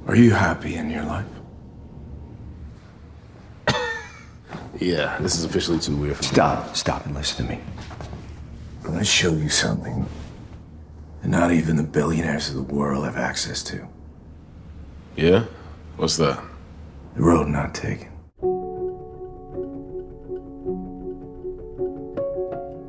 Are you happy in your life? Yeah, this is officially too weird for me. Stop and listen to me. I'm gonna show you something that not even the billionaires of the world have access to. Yeah? What's that? The road not taken.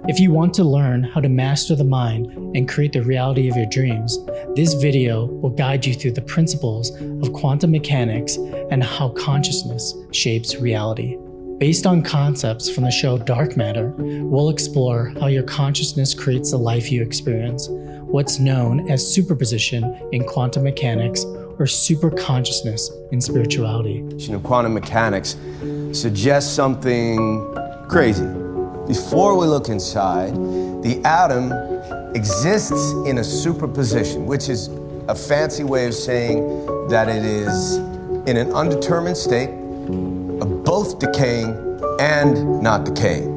If you want to learn how to master the mind and create the reality of your dreams, this video will guide you through the principles of quantum mechanics and how consciousness shapes reality. Based on concepts from the show Dark Matter, we'll explore how your consciousness creates the life you experience, what's known as superposition in quantum mechanics or superconsciousness in spirituality. Quantum mechanics suggests something crazy. Before we look inside, the atom exists in a superposition, which is a fancy way of saying that it is in an undetermined state of both decaying and not decaying.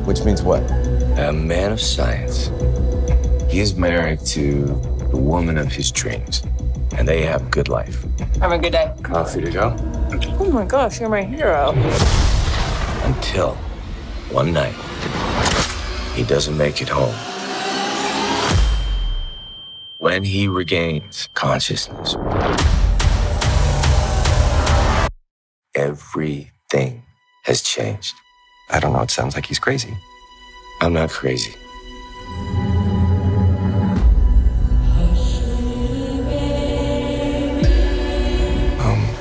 Which means what? A man of science. He is married to the woman of his dreams, and they have a good life. Have a good day. Coffee to go? Oh my gosh, you're my hero. Until one night, he doesn't make it home. When he regains consciousness, everything has changed. I don't know, it sounds like he's crazy. I'm not crazy.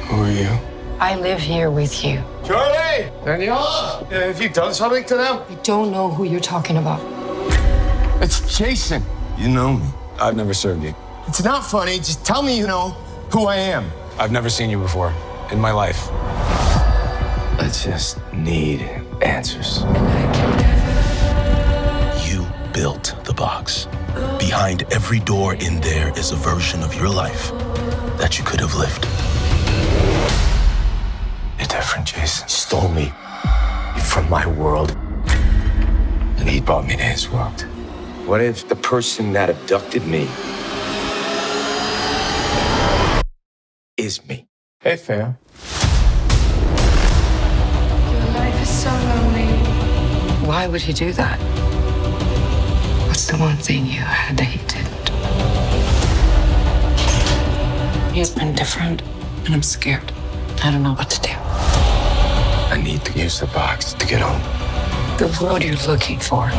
Who are you? I live here with you. Charlie! Daniela! Have you done something to them? I don't know who you're talking about. It's Jason. You know me. I've never served you. It's not funny. Just tell me you know who I am. I've never seen you before in my life. I just need answers. You built the box. Behind every door in there is a version of your life that you could have lived. You're different, Jason. You stole me. You're from my world. And he brought me to his world. What if the person that abducted me is me? Hey, fam. Your life is so lonely. Why would he do that? What's the one thing you had that he didn't? He's been different, and I'm scared. I don't know what to do. I need to use the box to get home. The world you're looking for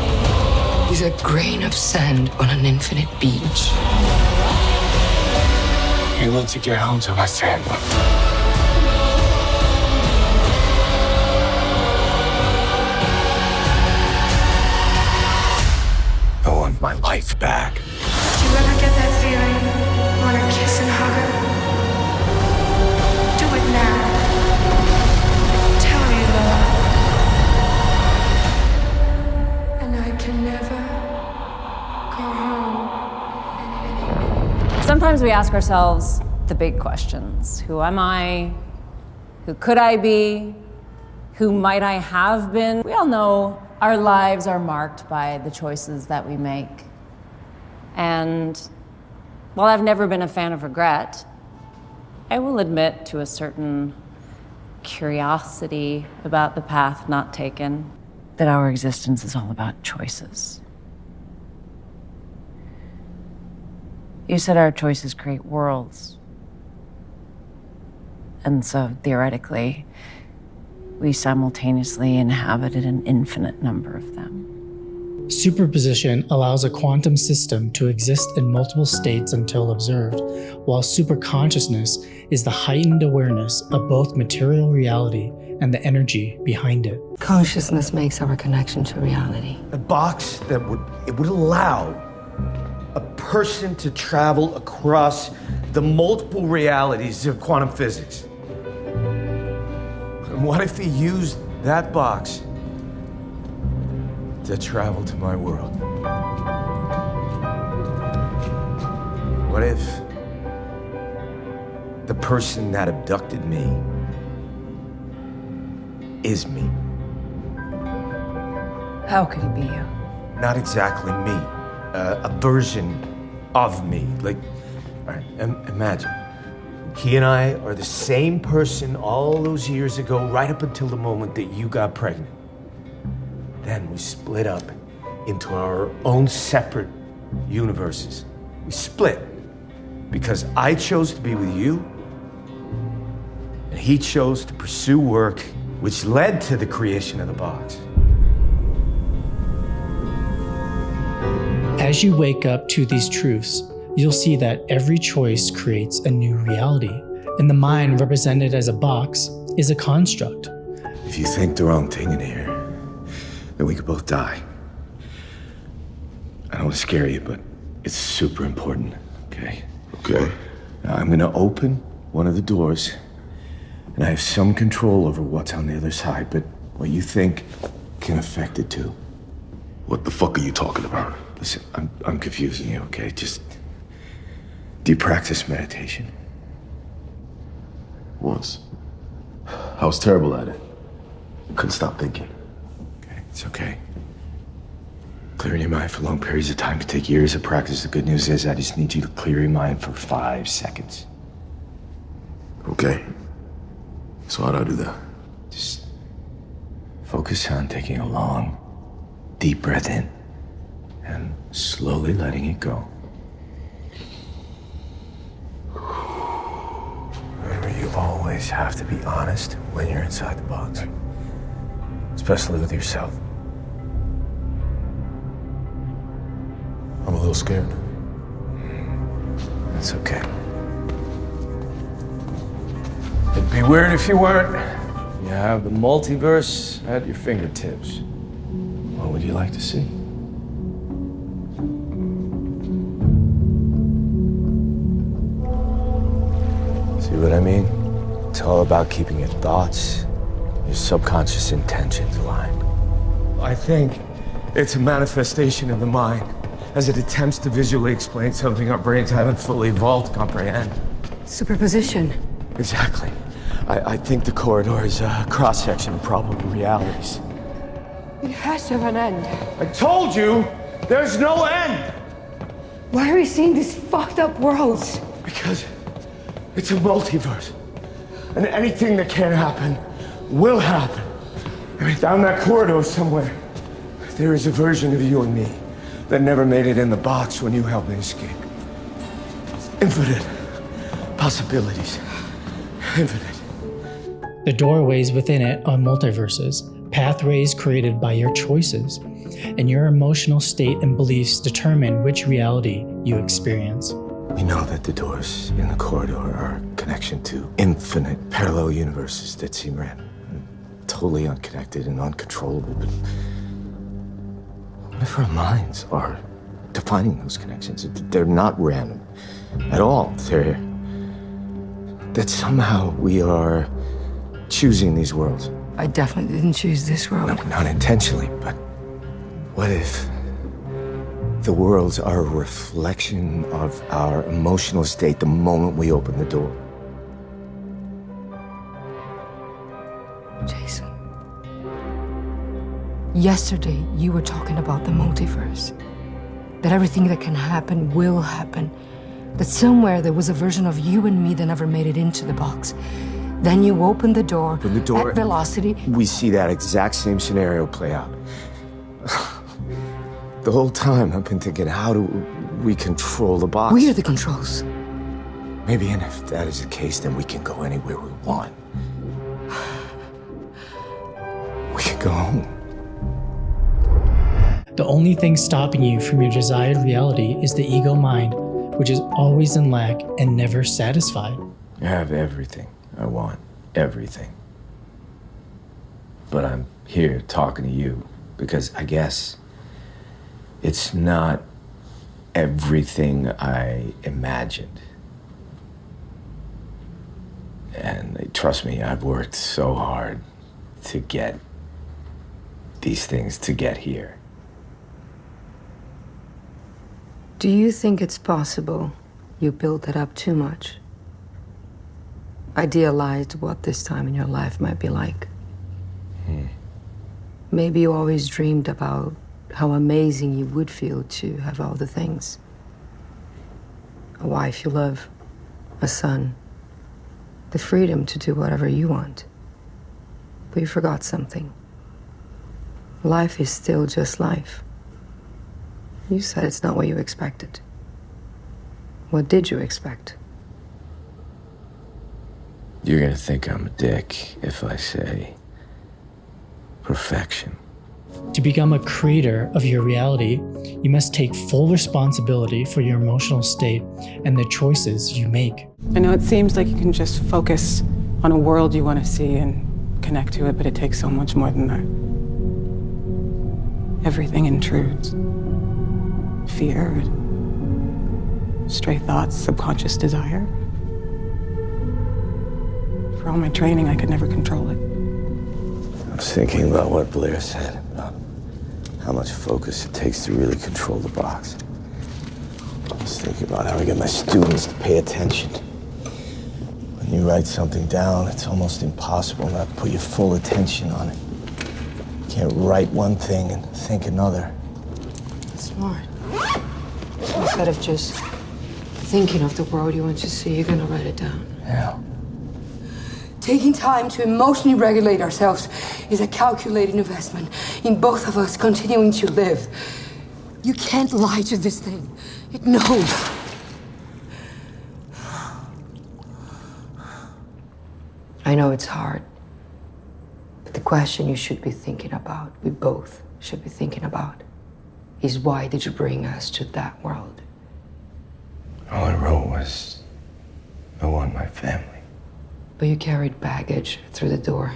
is a grain of sand on an infinite beach. I need to get home to my family. I want my life back. Do you ever get that feeling? Want to kiss and hug her? Do it now. Tell her you love her. And I can never go home. Sometimes we ask ourselves the big questions. Who am I? Who could I be? Who might I have been? We all know our lives are marked by the choices that we make. And while I've never been a fan of regret, I will admit to a certain curiosity about the path not taken, that our existence is all about choices. You said our choices create worlds. And so, theoretically, we simultaneously inhabited an infinite number of them. Superposition allows a quantum system to exist in multiple states until observed, while superconsciousness is the heightened awareness of both material reality and the energy behind it. Consciousness makes our connection to reality. A box that would allow a person to travel across the multiple realities of quantum physics. And what if he used that box to travel to my world? What if the person that abducted me is me? How could it be you? Not exactly me. A version of me. Like, all right, imagine He and I are the same person all those years ago, right up until the moment that you got pregnant. Then we split up into our own separate universes. We split because I chose to be with you, and he chose to pursue work, which led to the creation of the box. As you wake up to these truths, you'll see that every choice creates a new reality, and the mind represented as a box is a construct. If you think the wrong thing in here, then we could both die. I don't want to scare you, but it's super important, okay? Okay. Now, I'm gonna open one of the doors, and I have some control over what's on the other side, but what you think can affect it too. What the fuck are you talking about? Listen, I'm confusing you, okay? Just, do you practice meditation? Once. I was terrible at it. Couldn't stop thinking. Okay, it's okay. Clearing your mind for long periods of time can take years of practice. The good news is I just need you to clear your mind for 5 seconds. Okay. So how do I do that? Just focus on taking a long, deep breath in and slowly letting it go. Remember, you always have to be honest when you're inside the box, especially with yourself. I'm a little scared. That's okay. It'd be weird if you weren't. You have the multiverse at your fingertips. What would you like to see? See what I mean? It's all about keeping your thoughts, your subconscious intentions aligned. I think it's a manifestation of the mind as it attempts to visually explain something our brains haven't fully evolved to comprehend. Superposition. Exactly. I think the corridor is a cross-section of probable realities. It has to have an end. I told you, there's no end! Why are we seeing these fucked up worlds? Because it's a multiverse. And anything that can happen will happen. I mean, down that corridor somewhere, there is a version of you and me that never made it in the box when you helped me escape. Infinite possibilities. Infinite. The doorways within it are multiverses, pathways created by your choices, and your emotional state and beliefs determine which reality you experience. We know that the doors in the corridor are a connection to infinite parallel universes that seem random, totally unconnected and uncontrollable, but what if our minds are defining those connections? They're not random at all. That somehow we are choosing these worlds. I definitely didn't choose this world. No, not intentionally, but what if the worlds are a reflection of our emotional state the moment we open the door? Jason. Yesterday, you were talking about the multiverse. That everything that can happen will happen. That somewhere there was a version of you and me that never made it into the box. Then you open the door at velocity. We see that exact same scenario play out. The whole time I've been thinking, how do we control the box? We are the controls. Maybe, and if that is the case, then we can go anywhere we want. We can go home. The only thing stopping you from your desired reality is the ego mind, which is always in lack and never satisfied. I have everything I want, everything. But I'm here talking to you because I guess it's not everything I imagined. And trust me, I've worked so hard to get these things to get here. Do you think it's possible you built it up too much? Idealized what this time in your life might be like? Maybe you always dreamed about how amazing you would feel to have all the things. A wife you love, a son, The freedom to do whatever you want. But you forgot something. Life is still just life. You said it's not what you expected. What did you expect? You're gonna think I'm a dick if I say perfection. To become a creator of your reality, you must take full responsibility for your emotional state and the choices you make. I know it seems like you can just focus on a world you want to see and connect to it, but it takes so much more than that. Everything intrudes. Fear, stray thoughts, subconscious desire. For all my training, I could never control it. I was thinking about what Blair said about how much focus it takes to really control the box. I was thinking about how I get my students to pay attention. When you write something down, it's almost impossible not to put your full attention on it. You can't write one thing and think another. Smart. Instead of just thinking of the world you want to see, you're gonna write it down. Yeah. Taking time to emotionally regulate ourselves is a calculated investment in both of us continuing to live. You can't lie to this thing. It knows. I know it's hard, but the question you should be thinking about, we both should be thinking about, is why did you bring us to that world? All I wrote was, I want my family. But you carried baggage through the door.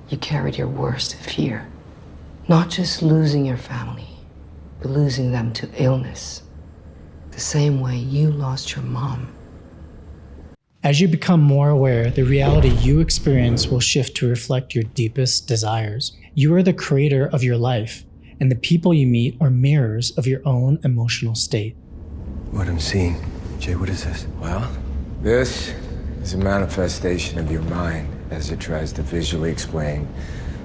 You carried your worst fear. Not just losing your family, but losing them to illness. The same way you lost your mom. As you become more aware, the reality you experience will shift to reflect your deepest desires. You are the creator of your life, and the people you meet are mirrors of your own emotional state. What I'm seeing, Jay, what is this? Well, this is a manifestation of your mind as it tries to visually explain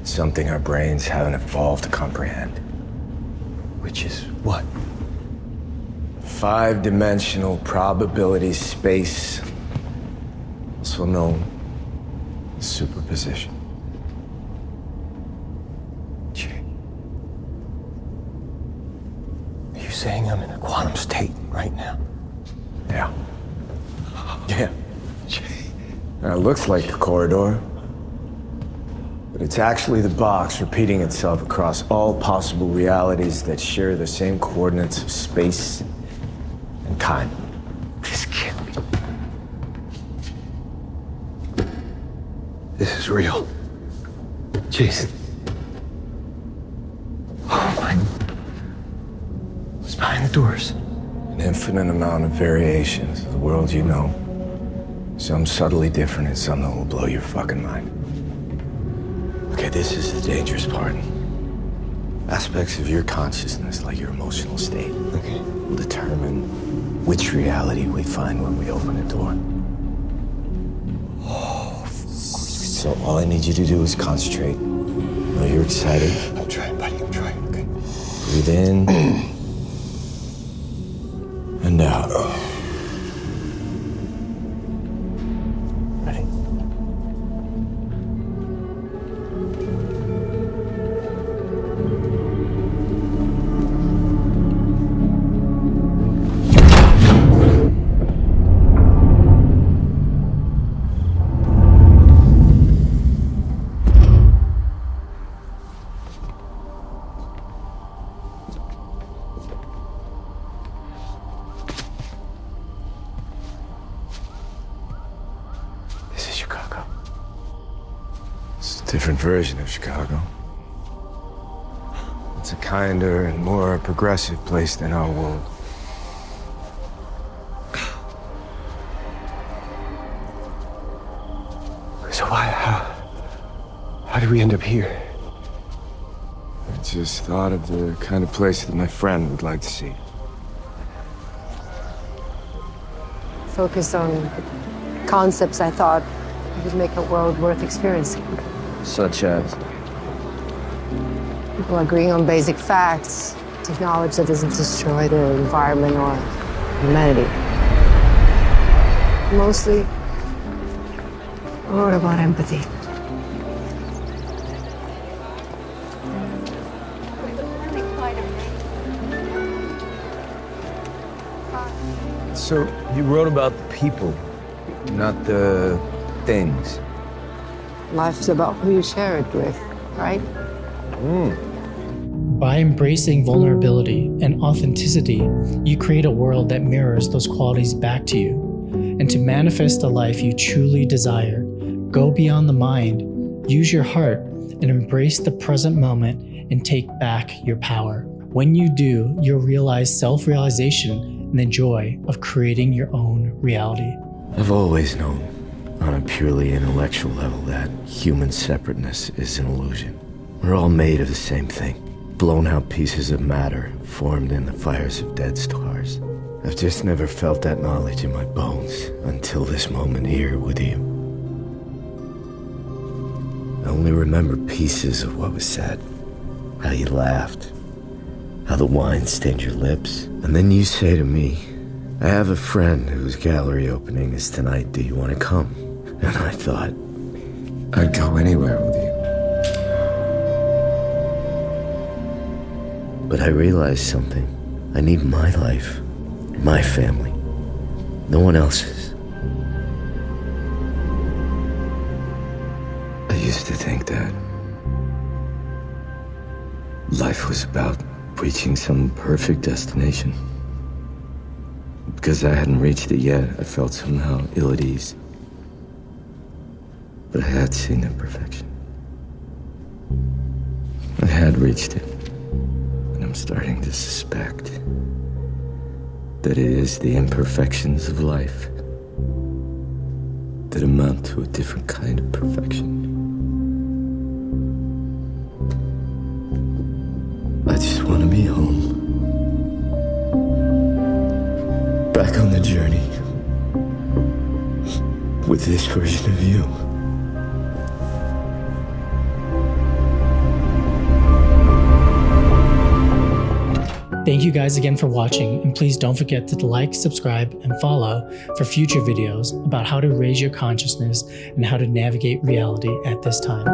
something our brains haven't evolved to comprehend. Which is what? 5-dimensional probability space, also known as superposition. Jay. Are you saying I'm in a quantum state right now? Yeah. Yeah. Jay. Now, it looks like the corridor, but it's actually the box repeating itself across all possible realities that share the same coordinates of space and time. This can't be. This is real. Jason. Oh my. What's behind the doors? An infinite amount of variations of the world you know. Some subtly different and some that will blow your fucking mind. Okay, this is the dangerous part. Aspects of your consciousness, like your emotional state, will determine which reality we find when we open a door. So all I need you to do is concentrate. I know you're excited. I'm trying, buddy, I'm trying, okay? Breathe in and out. Ready? Different version of Chicago. It's a kinder and more progressive place than our world. So how did we end up here? I just thought of the kind of place that my friend would like to see. Focus on concepts I thought would make a world worth experiencing. Such as? People agreeing on basic facts, technology that doesn't destroy the environment or humanity. Mostly What about empathy? So you wrote about the people, not the things. Life's about who you share it with, right? By embracing vulnerability and authenticity, you create a world that mirrors those qualities back to you. And to manifest the life you truly desire, go beyond the mind, use your heart, and embrace the present moment and take back your power. When you do, you'll realize self-realization and the joy of creating your own reality. I've always known, on a purely intellectual level, that human separateness is an illusion. We're all made of the same thing, blown out pieces of matter formed in the fires of dead stars. I've just never felt that knowledge in my bones until this moment here with you. I only remember pieces of what was said, how you laughed, how the wine stained your lips. And then you say to me, I have a friend whose gallery opening is tonight, do you want to come? And I thought, I'd go anywhere with you. But I realized something. I need my life, my family, no one else's. I used to think that life was about reaching some perfect destination. Because I hadn't reached it yet, I felt somehow ill at ease. But I had seen imperfection. I had reached it. And I'm starting to suspect that it is the imperfections of life that amount to a different kind of perfection. I just want to be home. Back on the journey. With this version of you. Thank you guys again for watching, and please don't forget to like, subscribe, and follow for future videos about how to raise your consciousness and how to navigate reality at this time.